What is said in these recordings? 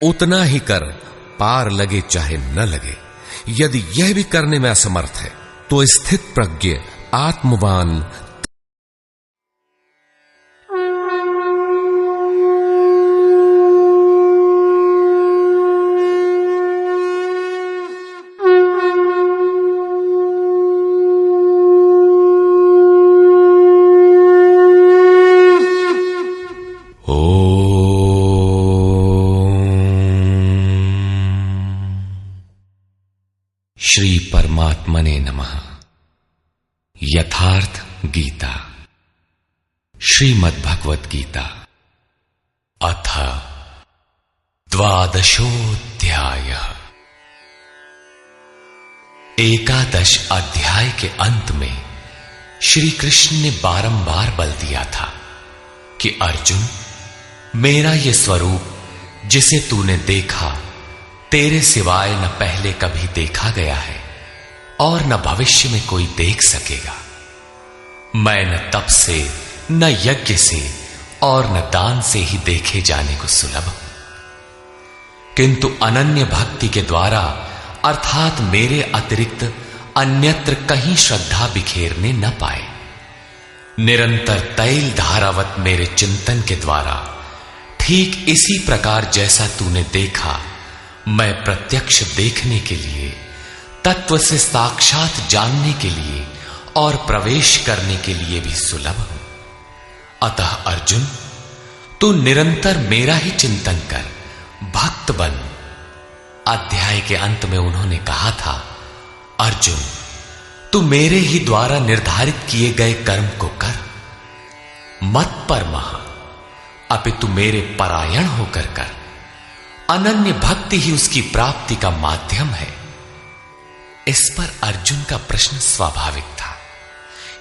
उतना ही कर, पार लगे चाहे न लगे। यदि यह भी करने में असमर्थ है तो स्थित प्रज्ञ आत्मवान श्री परमात्मने नमः। यथार्थ गीता, श्रीमद् भगवत गीता, अथ द्वादशोऽध्यायः। एकादश अध्याय के अंत में श्री कृष्ण ने बारंबार बल दिया था कि अर्जुन, मेरा यह स्वरूप जिसे तूने देखा तेरे सिवाय न पहले कभी देखा गया है और न भविष्य में कोई देख सकेगा। मैं न तप से, न यज्ञ से और न दान से ही देखे जाने को सुलभ हूं, किंतु अनन्य भक्ति के द्वारा अर्थात मेरे अतिरिक्त अन्यत्र कहीं श्रद्धा बिखेरने न पाए, निरंतर तैल धारावत मेरे चिंतन के द्वारा ठीक इसी प्रकार जैसा तूने देखा मैं प्रत्यक्ष देखने के लिए, तत्व से साक्षात जानने के लिए और प्रवेश करने के लिए भी सुलभ हूं। अतः अर्जुन, तू निरंतर मेरा ही चिंतन कर, भक्त बन। अध्याय के अंत में उन्होंने कहा था, अर्जुन, तू मेरे ही द्वारा निर्धारित किए गए कर्म को कर, मत परमः, अपितु मेरे परायण होकर कर। अनन्य भक्ति ही उसकी प्राप्ति का माध्यम है। इस पर अर्जुन का प्रश्न स्वाभाविक था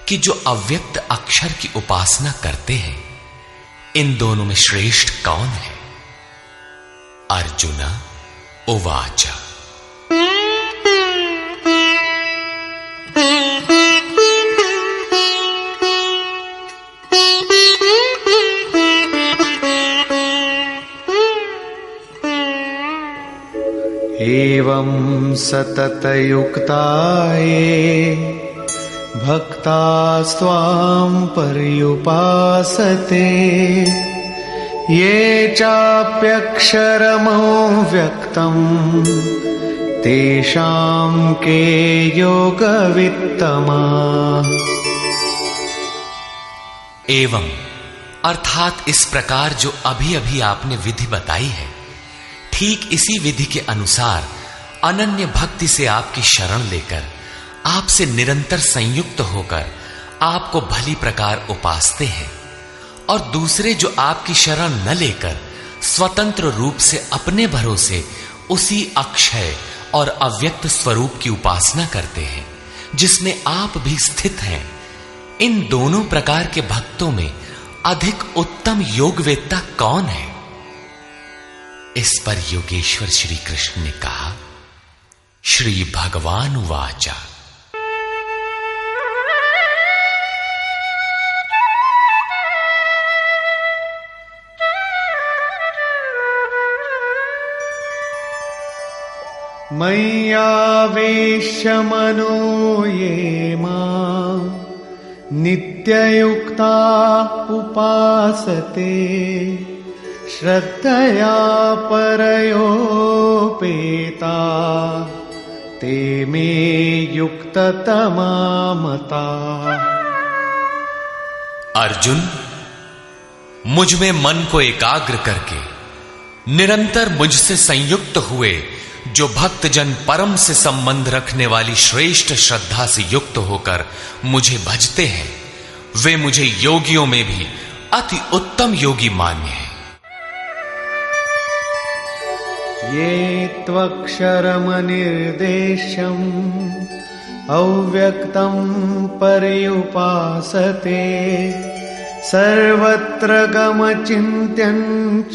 कि जो अव्यक्त अक्षर की उपासना करते हैं, इन दोनों में श्रेष्ठ कौन है? अर्जुन उवाच, एवं सततयुक्ता ये भक्तास्त्वां पर्युपासते, ये चाप्यक्षरमव्यक्तं तेषां के योगवित्तमाः। एवं अर्थात इस प्रकार जो अभी अभी आपने विधि बताई है, ठीक इसी विधि के अनुसार अनन्य भक्ति से आपकी शरण लेकर आपसे निरंतर संयुक्त होकर आपको भली प्रकार उपासते हैं, और दूसरे जो आपकी शरण न लेकर स्वतंत्र रूप से अपने भरोसे उसी अक्षय और अव्यक्त स्वरूप की उपासना करते हैं जिसमें आप भी स्थित हैं, इन दोनों प्रकार के भक्तों में अधिक उत्तम योगवेत्ता कौन है? इस पर योगेश्वर श्री कृष्ण ने कहा, श्री भगवान उवाच, मय्यावेश्य मनो ये मां नित्ययुक्ता उपासते, श्रद्धया परयोपेता ते मे युक्ततमा मता। अर्जुन, मुझ में मन को एकाग्र करके निरंतर मुझसे संयुक्त हुए जो भक्तजन परम से संबंध रखने वाली श्रेष्ठ श्रद्धा से युक्त होकर मुझे भजते हैं, वे मुझे योगियों में भी अति उत्तम योगी मान्य हैं। ये त्वक्षरमनिर्देश्यम् अव्यक्तं पर्युपासते, सर्वत्र गमचिन्त्यं च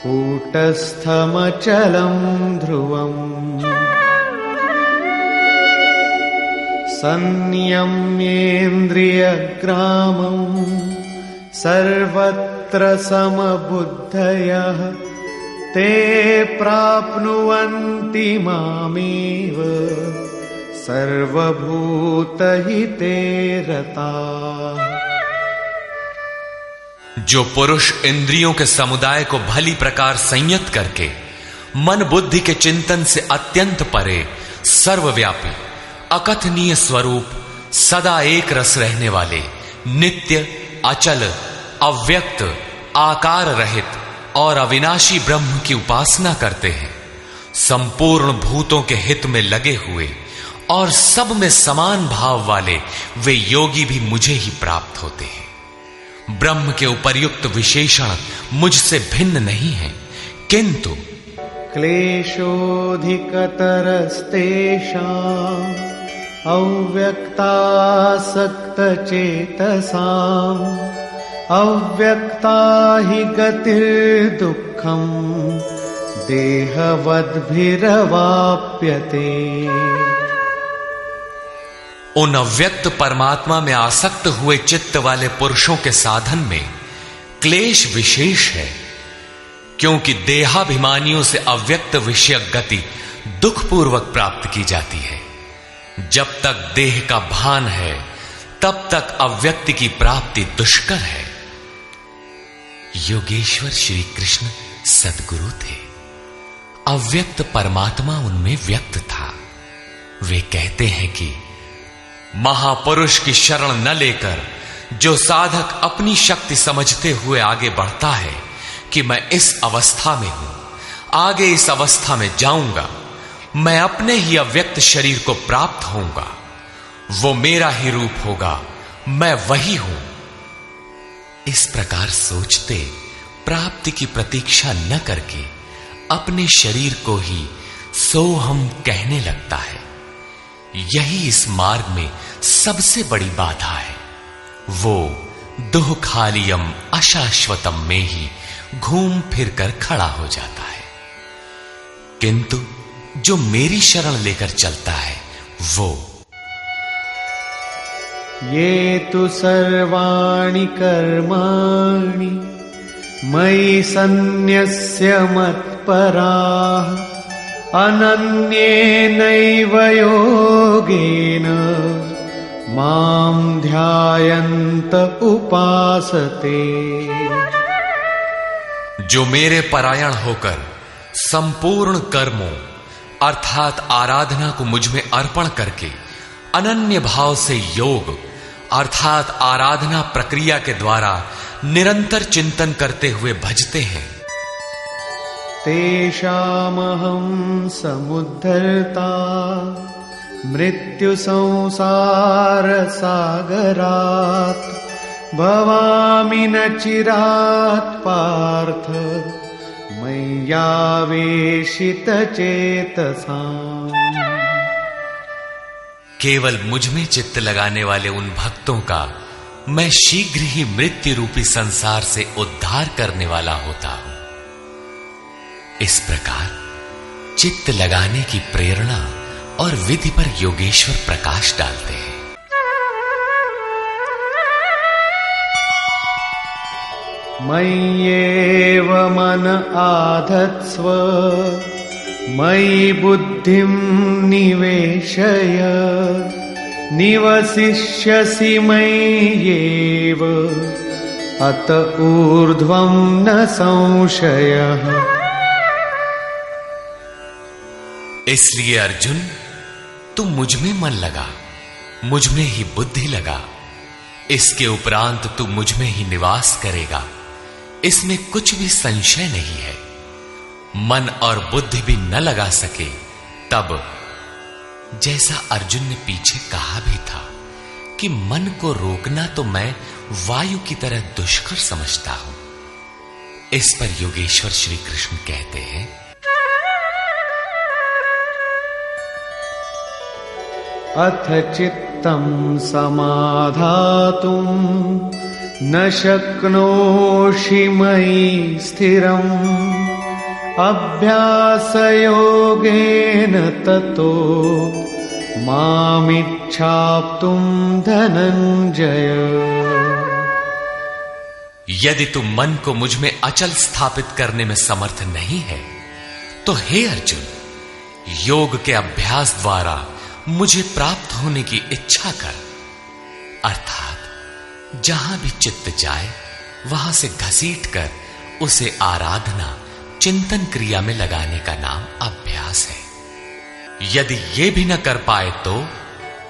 कूटस्थमचलं ध्रुवम्, संयम्येन्द्रियग्रामं सर्वत्र समबुद्धयः ते प्राप्नुवन्ति मामेव सर्वभूतहिते रताः। जो पुरुष इंद्रियों के समुदाय को भली प्रकार संयत करके मन बुद्धि के चिंतन से अत्यंत परे सर्वव्यापी अकथनीय स्वरूप सदा एक रस रहने वाले नित्य अचल अव्यक्त आकार रहित और अविनाशी ब्रह्म की उपासना करते हैं, संपूर्ण भूतों के हित में लगे हुए और सब में समान भाव वाले वे योगी भी मुझे ही प्राप्त होते हैं। ब्रह्म के उपर्युक्त विशेषण मुझसे भिन्न नहीं है, किंतु क्लेशोऽधिकतरस्तेषाम् अव्यक्तासक्तचेतसाम् अव्यक्ता हि गतिर्दुःखम् देहवद्भिरवाप्यते। उन अव्यक्त परमात्मा में आसक्त हुए चित्त वाले पुरुषों के साधन में क्लेश विशेष है, क्योंकि देहाभिमानियों से अव्यक्त विषयक गति दुखपूर्वक प्राप्त की जाती है। जब तक देह का भान है तब तक अव्यक्त की प्राप्ति दुष्कर है। योगेश्वर श्री कृष्ण सद्गुरु थे, अव्यक्त परमात्मा उनमें व्यक्त था। वे कहते हैं कि महापुरुष की शरण न लेकर जो साधक अपनी शक्ति समझते हुए आगे बढ़ता है कि मैं इस अवस्था में हूं, आगे इस अवस्था में जाऊंगा, मैं अपने ही अव्यक्त शरीर को प्राप्त होऊंगा, वो मेरा ही रूप होगा, मैं वही हूं, इस प्रकार सोचते प्राप्ति की प्रतीक्षा न करके अपने शरीर को ही सोहम कहने लगता है। यही इस मार्ग में सबसे बड़ी बाधा है। वो दुःखालियम अशाश्वतम में ही घूम फिर कर खड़ा हो जाता है, किंतु जो मेरी शरण लेकर चलता है वो ये तु सर्वाणि कर्माणि मयि सन्न्यस्य मत्पराः अनन्येनैव योगेन मां ध्यायन्त उपासते। जो मेरे परायण होकर संपूर्ण कर्मों अर्थात आराधना को मुझ में अर्पण करके अनन्य भाव से योग अर्थात आराधना प्रक्रिया के द्वारा निरंतर चिंतन करते हुए भजते हैं, तेषामहं समुद्धर्ता मृत्यु संसार सागरात् भवामि न चिरात् पार्थ मय्यावेशित चेतसाम्। केवल मुझ में चित्त लगाने वाले उन भक्तों का मैं शीघ्र ही मृत्यु रूपी संसार से उद्धार करने वाला होता हूं। इस प्रकार चित्त लगाने की प्रेरणा और विधि पर योगेश्वर प्रकाश डालते हैं। मय्येव मन आधत्स्व मयि बुद्धिं निवेशय निवसिष्यसि मय्येव अत ऊर्ध्वं न संशयः। इसलिए अर्जुन, तू मुझ में मन लगा, मुझ में ही बुद्धि लगा, इसके उपरांत तू मुझ में ही निवास करेगा, इसमें कुछ भी संशय नहीं है। मन और बुद्धि भी न लगा सके तब, जैसा अर्जुन ने पीछे कहा भी था कि मन को रोकना तो मैं वायु की तरह दुष्कर समझता हूं, इस पर योगेश्वर श्री कृष्ण कहते हैं, अथ चित्तं समाधातुं न शक्नोषि मयि स्थिरम् अभ्यासयोगेन ततो मामिच्छाप्तुं धनञ्जय। यदि तू मन को मुझ में अचल स्थापित करने में समर्थ नहीं है, तो हे अर्जुन, योग के अभ्यास द्वारा मुझे प्राप्त होने की इच्छा कर। अर्थात जहां भी चित्त जाए वहां से घसीट कर उसे आराधना, चिंतन क्रिया में लगाने का नाम अभ्यास है। यदि ये भी न कर पाए तो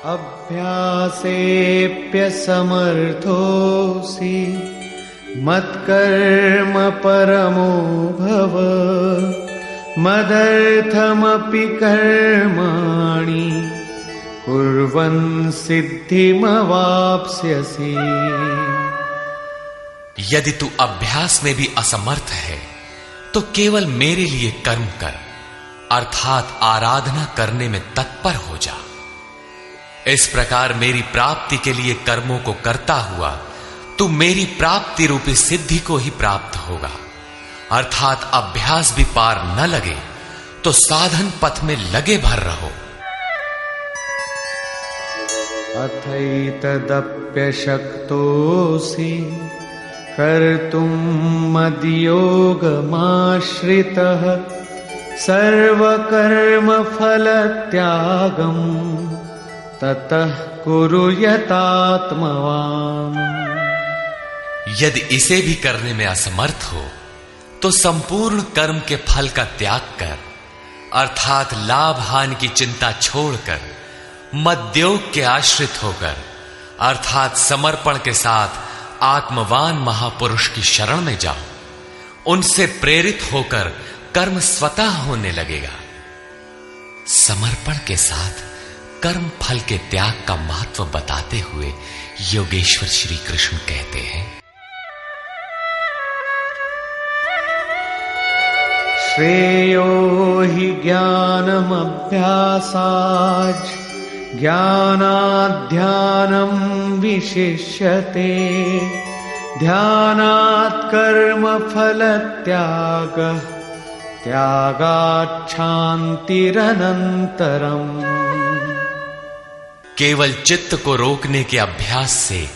अभ्यासेऽप्यसमर्थोऽसि मत्कर्म परमो भव मदर्थमपि कर्माणि कुर्वन् सिद्धिमवाप्स्यसि। यदि तू अभ्यास में भी असमर्थ है तो केवल मेरे लिए कर्म कर, अर्थात आराधना करने में तत्पर हो जा। इस प्रकार मेरी प्राप्ति के लिए कर्मों को करता हुआ तू मेरी प्राप्ति रूपी सिद्धि को ही प्राप्त होगा। अर्थात अभ्यास भी पार न लगे तो साधन पथ में लगे भर रहो। अथैतदप्यशक्तोऽसि कर्तुम् मद्योगमाश्रितः सर्वकर्मफलत्यागम् ततः कुरु यतात्मवान्। यदि इसे भी करने में असमर्थ हो तो संपूर्ण कर्म के फल का त्याग कर, अर्थात लाभ हानि की चिंता छोड़कर मद्योग के आश्रित होकर, अर्थात समर्पण के साथ आत्मवान महापुरुष की शरण में जाओ। उनसे प्रेरित होकर कर्म स्वतः होने लगेगा। समर्पण के साथ कर्म फल के त्याग का महत्व बताते हुए योगेश्वर श्री कृष्ण कहते हैं, श्रेयो हि ज्ञानमभ्यासाच् ज्ञानाध्यानं विशिष्यते ध्यानात् कर्मफलत्यागः त्यागात् शान्तिरनन्तरम्। केवल चित्त को रोकने के अभ्यास से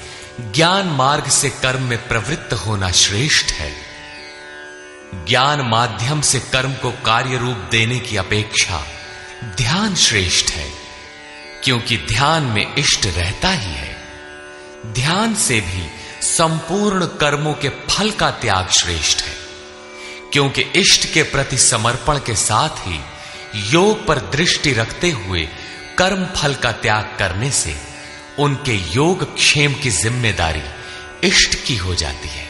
ज्ञान मार्ग से कर्म में प्रवृत्त होना श्रेष्ठ है। ज्ञान माध्यम से कर्म को कार्य रूप देने की अपेक्षा ध्यान श्रेष्ठ है, क्योंकि ध्यान में इष्ट रहता ही है। ध्यान से भी संपूर्ण कर्मों के फल का त्याग श्रेष्ठ है, क्योंकि इष्ट के प्रति समर्पण के साथ ही योग पर दृष्टि रखते हुए कर्म फल का त्याग करने से उनके योग क्षेम की जिम्मेदारी इष्ट की हो जाती है।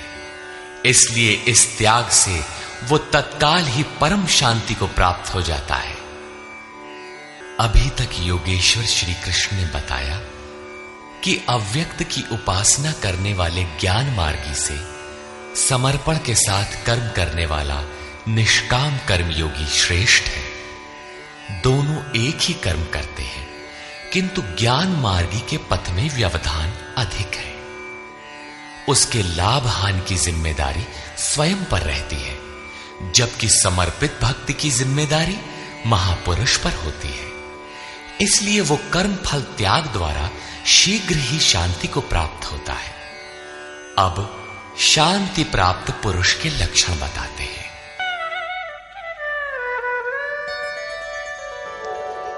इसलिए इस त्याग से वो तत्काल ही परम शांति को प्राप्त हो जाता है। अभी तक योगेश्वर श्री कृष्ण ने बताया कि अव्यक्त की उपासना करने वाले ज्ञान मार्गी से समर्पण के साथ कर्म करने वाला निष्काम कर्मयोगी श्रेष्ठ है। दोनों एक ही कर्म करते हैं, किंतु ज्ञान मार्गी के पथ में व्यवधान अधिक है। उसके लाभ हानि की जिम्मेदारी स्वयं पर रहती है, जबकि समर्पित भक्ति की जिम्मेदारी महापुरुष पर होती है। इसलिए वो कर्म फल त्याग द्वारा शीघ्र ही शांति को प्राप्त होता है। अब शांति प्राप्त पुरुष के लक्षण बताते हैं।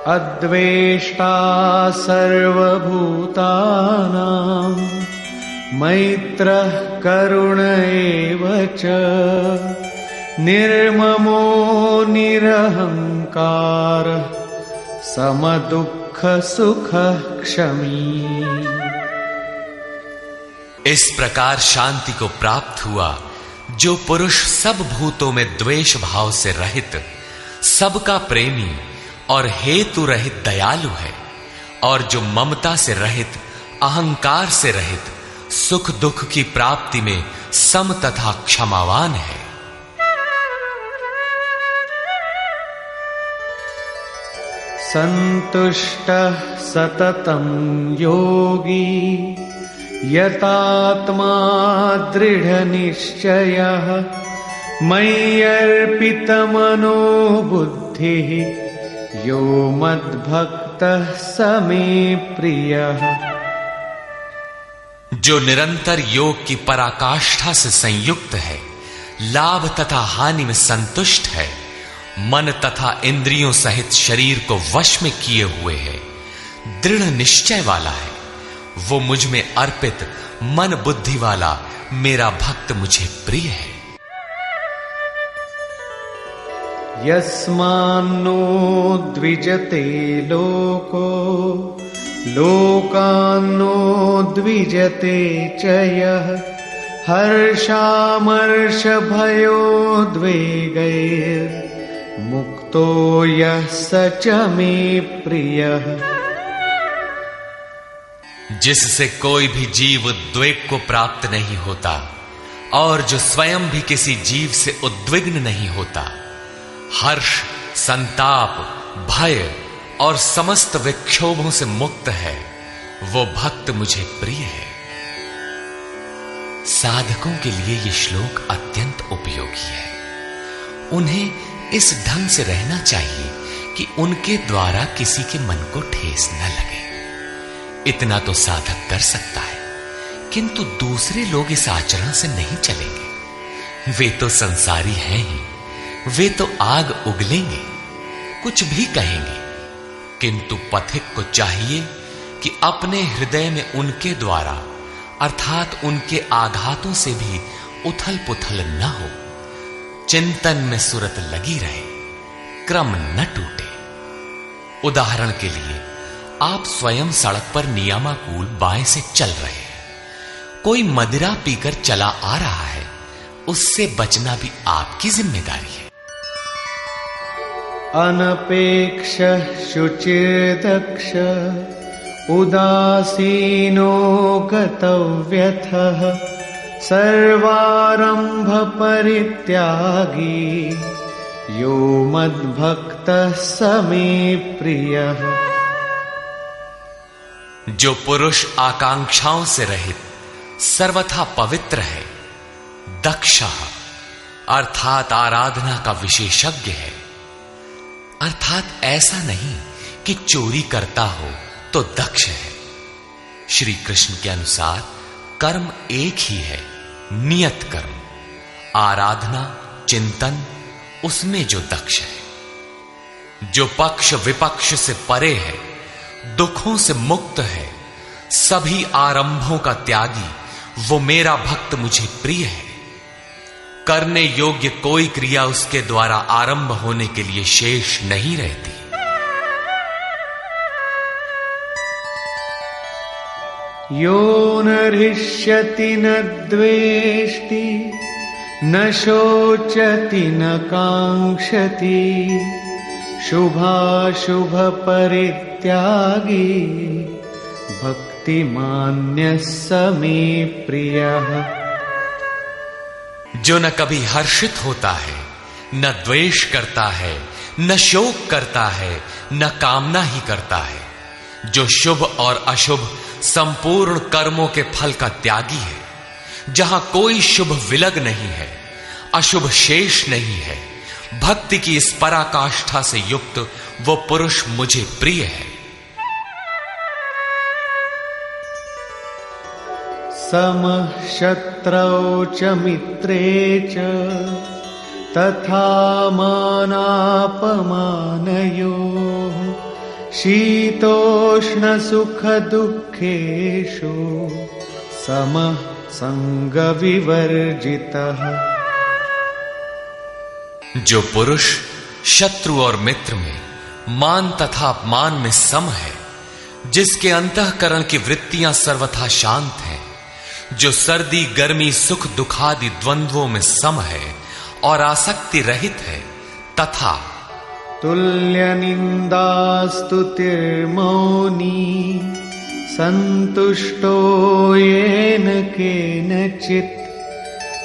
अद्वेष्टा सर्वभूतानां मैत्रः करुण एव च निर्ममो निरहंकारः समदुःख सुख क्षमी। इस प्रकार शांति को प्राप्त हुआ जो पुरुष सब भूतों में द्वेष भाव से रहित, सबका प्रेमी और हेतु रहित दयालु है, और जो ममता से रहित, अहंकार से रहित, सुख दुख की प्राप्ति में सम तथा क्षमावान है। संतुष्टः सततं योगी यतात्मा दृढ़निश्चयः मय्यर्पितमनो बुद्धिः यो मद्भक्तः स मे प्रियः। जो निरंतर योग की पराकाष्ठा से संयुक्त है, लाभ तथा हानि में संतुष्ट है, मन तथा इंद्रियों सहित शरीर को वश में किए हुए है, दृढ़ निश्चय वाला है, वो मुझ में अर्पित मन बुद्धि वाला मेरा भक्त मुझे प्रिय है। यस्मान्नो द्विजते लोको लोकान्नो द्विजते च यः हर्षामर्ष भयोद्वेगैर्मुक्तो यः स च मे प्रियः। जिससे कोई भी जीव उद्वेग को प्राप्त नहीं होता और जो स्वयं भी किसी जीव से उद्विग्न नहीं होता, हर्ष, संताप, भय और समस्त विक्षोभों से मुक्त है, वो भक्त मुझे प्रिय है। साधकों के लिए यह श्लोक अत्यंत उपयोगी है। उन्हें इस ढंग से रहना चाहिए कि उनके द्वारा किसी के मन को ठेस न लगे। इतना तो साधक कर सकता है, किंतु दूसरे लोग इस आचरण से नहीं चलेंगे। वे तो संसारी हैं ही, वे तो आग उगलेंगे, कुछ भी कहेंगे, किंतु पथिक को चाहिए कि अपने हृदय में उनके द्वारा अर्थात उनके आघातों से भी उथल पुथल न हो, चिंतन में सुरत लगी रहे, क्रम न टूटे। उदाहरण के लिए, आप स्वयं सड़क पर नियमानुकूल बाएं से चल रहे हैं, कोई मदिरा पीकर चला आ रहा है, उससे बचना भी आपकी जिम्मेदारी है। अनपेक्ष शुचिर्दक्ष उदासीनो गतव्यथः सर्वारंभ परित्यागी यो मद्भक्तः स मे प्रियः। जो पुरुष आकांक्षाओं से रहित सर्वथा पवित्र है, दक्ष अर्थात आराधना का विशेषज्ञ है, अर्थात ऐसा नहीं कि चोरी करता हो तो दक्ष है। श्री कृष्ण के अनुसार कर्म एक ही है, नियत कर्म, आराधना, चिंतन, उसमें जो दक्ष है। जो पक्ष विपक्ष से परे है, दुखों से मुक्त है, सभी आरंभों का त्यागी, वो मेरा भक्त मुझे प्रिय है। करने योग्य कोई क्रिया उसके द्वारा आरंभ होने के लिए शेष नहीं रहती। यो न हृष्यति न द्वेष्टि न शोचति न कांक्षति शुभाशुभ परित्यागी भक्तिमान्यः स मे प्रियः। जो न कभी हर्षित होता है, न द्वेष करता है, न शोक करता है, न कामना ही करता है, जो शुभ और अशुभ संपूर्ण कर्मों के फल का त्यागी है, जहां कोई शुभ विलग नहीं है, अशुभ शेष नहीं है, भक्ति की इस पराकाष्ठा से युक्त वो पुरुष मुझे प्रिय है। समः शत्रौ च मित्रे च तथा मानापमानयोः शीतोष्ण सुख दुःखेषु समः संग विवर्जितः। जो पुरुष शत्रु और मित्र में, मान तथा अपमान में सम है, जिसके अंतःकरण की वृत्तियां सर्वथा शांत हैं, जो सर्दी गर्मी सुख दुखादि द्वंद्वों में सम है और आसक्ति रहित है, तथा तुल्य निंदा स्तुतिर्मौनी संतुष्टो येन केनचित्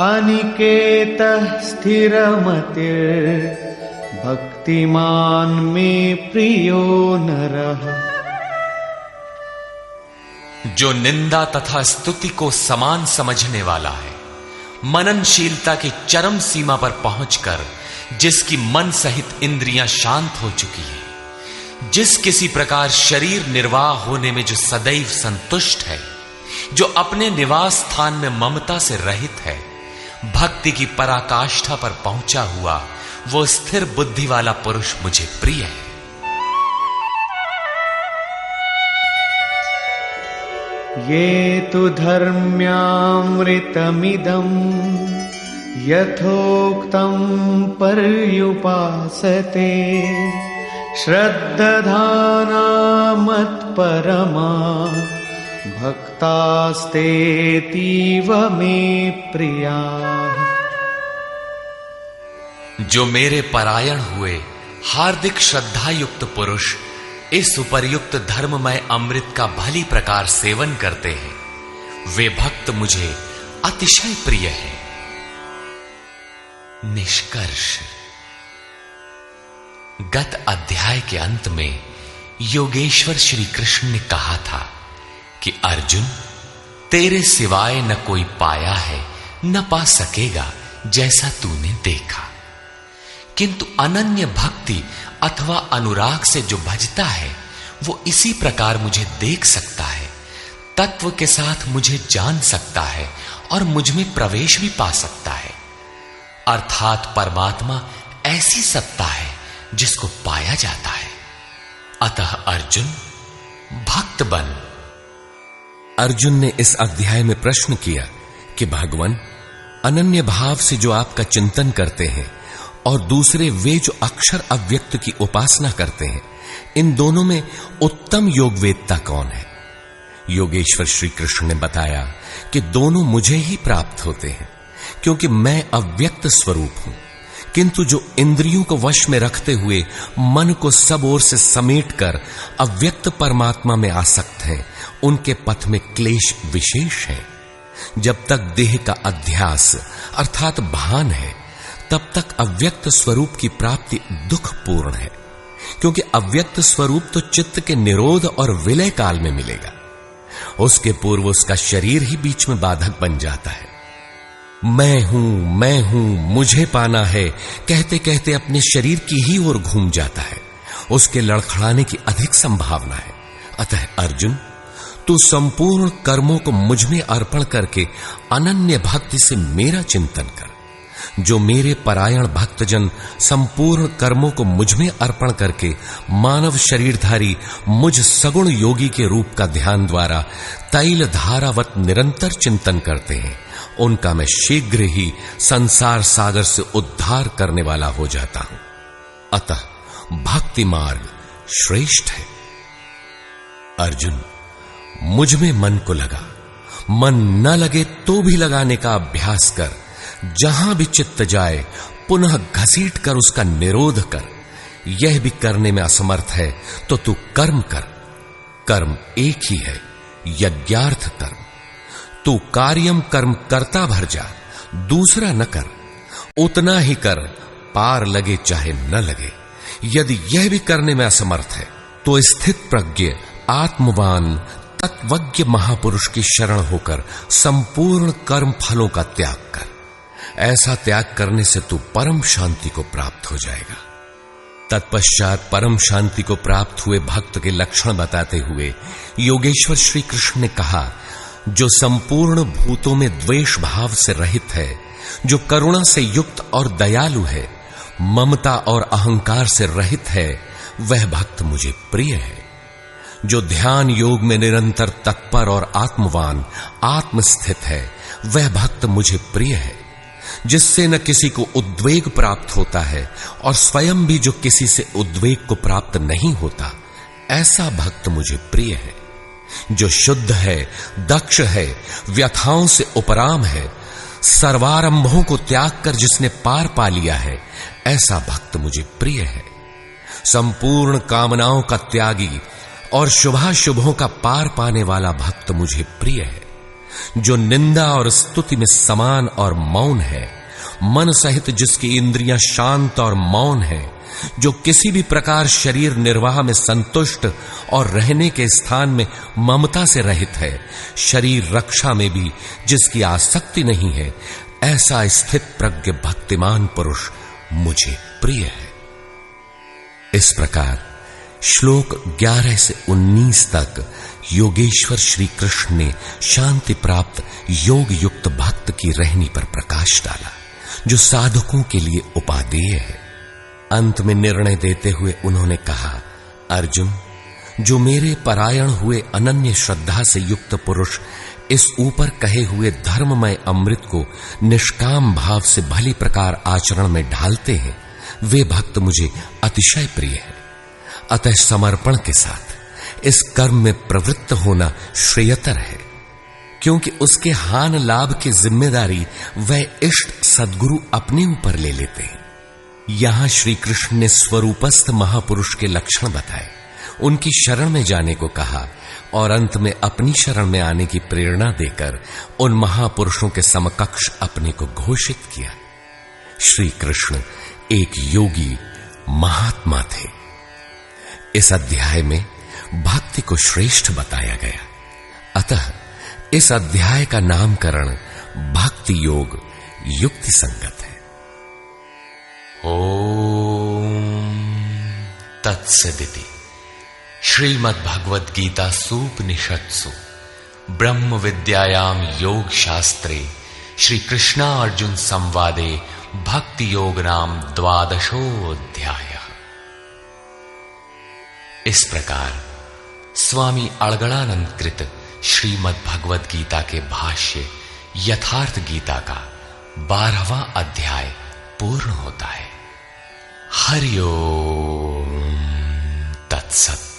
अनिकेतः स्थिरमतिर् भक्तिमान् मे प्रियो नरः। जो निंदा तथा स्तुति को समान समझने वाला है, मननशीलता की चरम सीमा पर पहुंचकर जिसकी मन सहित इंद्रियां शांत हो चुकी है, जिस किसी प्रकार शरीर निर्वाह होने में जो सदैव संतुष्ट है, जो अपने निवास स्थान में ममता से रहित है, भक्ति की पराकाष्ठा पर पहुंचा हुआ वो स्थिर बुद्धि वाला पुरुष मुझे प्रिय है। ये तु धर्म्यामृतमिदं यथोक्तं पर्युपासते श्रद्धाना मत्परमा भक्तास्तेतीव मे प्रिया। जो मेरे परायण हुए हार्दिक श्रद्धा युक्त पुरुष इस उपर्युक्त धर्ममय अमृत का भली प्रकार सेवन करते हैं, वे भक्त मुझे अतिशय प्रिय हैं। निष्कर्ष, गत अध्याय के अंत में योगेश्वर श्री कृष्ण ने कहा था कि अर्जुन, तेरे सिवाय न कोई पाया है न पा सकेगा जैसा तूने देखा, किंतु अनन्य भक्ति अथवा अनुराग से जो भजता है वो इसी प्रकार मुझे देख सकता है, तत्व के साथ मुझे जान सकता है और मुझ में प्रवेश भी पा सकता है। अर्थात परमात्मा ऐसी सत्ता है जिसको पाया जाता है। अतः अर्जुन, भक्त बन। अर्जुन ने इस अध्याय में प्रश्न किया कि भगवान, अनन्य भाव से जो आपका चिंतन करते हैं और दूसरे वे जो अक्षर अव्यक्त की उपासना करते हैं, इन दोनों में उत्तम योग वेदता कौन है? योगेश्वर श्री कृष्ण ने बताया कि दोनों मुझे ही प्राप्त होते हैं, क्योंकि मैं अव्यक्त स्वरूप हूं, किंतु जो इंद्रियों को वश में रखते हुए मन को सब ओर से समेटकर अव्यक्त परमात्मा में आसक्त हैं, उनके पथ में क्लेश विशेष है। जब तक देह का अध्यास अर्थात भान है, तब तक अव्यक्त स्वरूप की प्राप्ति दुखपूर्ण है, क्योंकि अव्यक्त स्वरूप तो चित्त के निरोध और विलय काल में मिलेगा। उसके पूर्व उसका शरीर ही बीच में बाधक बन जाता है। मैं हूं, मुझे पाना है कहते कहते अपने शरीर की ही ओर घूम जाता है। उसके लड़खड़ाने की अधिक संभावना है। अतः अर्जुन, तू संपूर्ण कर्मों को मुझ में अर्पण करके अनन्य भक्ति से मेरा चिंतन कर। जो मेरे परायण भक्तजन संपूर्ण कर्मों को मुझ में अर्पण करके मानव शरीरधारी मुझ सगुण योगी के रूप का ध्यान द्वारा तैल धारावत निरंतर चिंतन करते हैं, उनका मैं शीघ्र ही संसार सागर से उद्धार करने वाला हो जाता हूं। अतः भक्ति मार्ग श्रेष्ठ है। अर्जुन, मुझ में मन को लगा, मन न लगे तो भी लगाने का अभ्यास कर। जहां भी चित्त जाए पुनः घसीट कर उसका निरोध कर। यह भी करने में असमर्थ है तो तू कर्म कर। कर्म एक ही है, यज्ञार्थ कर्म। तू कार्यम कर्म करता भर जा, दूसरा न कर। उतना ही कर, पार लगे चाहे न लगे। यदि यह भी करने में असमर्थ है तो स्थित प्रज्ञ आत्मवान तत्वज्ञ महापुरुष की शरण होकर संपूर्ण कर्म फलों का त्याग कर। ऐसा त्याग करने से तू परम शांति को प्राप्त हो जाएगा। तत्पश्चात परम शांति को प्राप्त हुए भक्त के लक्षण बताते हुए योगेश्वर श्री कृष्ण ने कहा, जो संपूर्ण भूतों में द्वेष भाव से रहित है, जो करुणा से युक्त और दयालु है, ममता और अहंकार से रहित है, वह भक्त मुझे प्रिय है। जो ध्यान योग में निरंतर तत्पर और आत्मवान आत्मस्थित है, वह भक्त मुझे प्रिय है। जिससे न किसी को उद्वेग प्राप्त होता है और स्वयं भी जो किसी से उद्वेग को प्राप्त नहीं होता, ऐसा भक्त मुझे प्रिय है। जो शुद्ध है, दक्ष है, व्यथाओं से उपराम है, सर्वारंभों को त्याग कर जिसने पार पा लिया है, ऐसा भक्त मुझे प्रिय है। संपूर्ण कामनाओं का त्यागी और शुभाशुभों का पार पाने वाला भक्त मुझे प्रिय है। जो निंदा और स्तुति में समान और मौन है, मन सहित जिसकी इंद्रियां शांत और मौन है, जो किसी भी प्रकार शरीर निर्वाह में संतुष्ट और रहने के स्थान में ममता से रहित है, शरीर रक्षा में भी जिसकी आसक्ति नहीं है, ऐसा स्थित प्रज्ञ भक्तिमान पुरुष मुझे प्रिय है। इस प्रकार श्लोक 11 से 19 तक योगेश्वर श्री कृष्ण ने शांति प्राप्त योग युक्त भक्त की रहनी पर प्रकाश डाला, जो साधकों के लिए उपादेय है। अंत में निर्णय देते हुए उन्होंने कहा, अर्जुन, जो मेरे परायण हुए अनन्य श्रद्धा से युक्त पुरुष इस ऊपर कहे हुए धर्ममय अमृत को निष्काम भाव से भली प्रकार आचरण में ढालते हैं, वे भक्त मुझे अतिशय प्रिय हैं। अतः समर्पण के साथ इस कर्म में प्रवृत्त होना श्रेयतर है, क्योंकि उसके हान लाभ की जिम्मेदारी वह इष्ट सद्गुरु अपने ऊपर ले लेते हैं। यहां श्री कृष्ण ने स्वरूपस्थ महापुरुष के लक्षण बताए, उनकी शरण में जाने को कहा और अंत में अपनी शरण में आने की प्रेरणा देकर उन महापुरुषों के समकक्ष अपने को घोषित किया। श्री कृष्ण एक योगी महात्मा थे। इस अध्याय में भक्ति को श्रेष्ठ बताया गया, अतः इस अध्याय का नामकरण भक्ति योग युक्ति संगत है। ओम तत्सदिति। श्रीमद् भगवद गीता सूपनिषत्सु ब्रह्म विद्यायाम योग शास्त्रे श्री कृष्णा अर्जुन संवादे भक्ति योग नाम 12वां। इस प्रकार स्वामी अड़गड़ानंद कृत श्रीमद् भगवद गीता के भाष्य यथार्थ गीता का 12वां अध्याय पूर्ण होता है। हरि ओम तत्सत।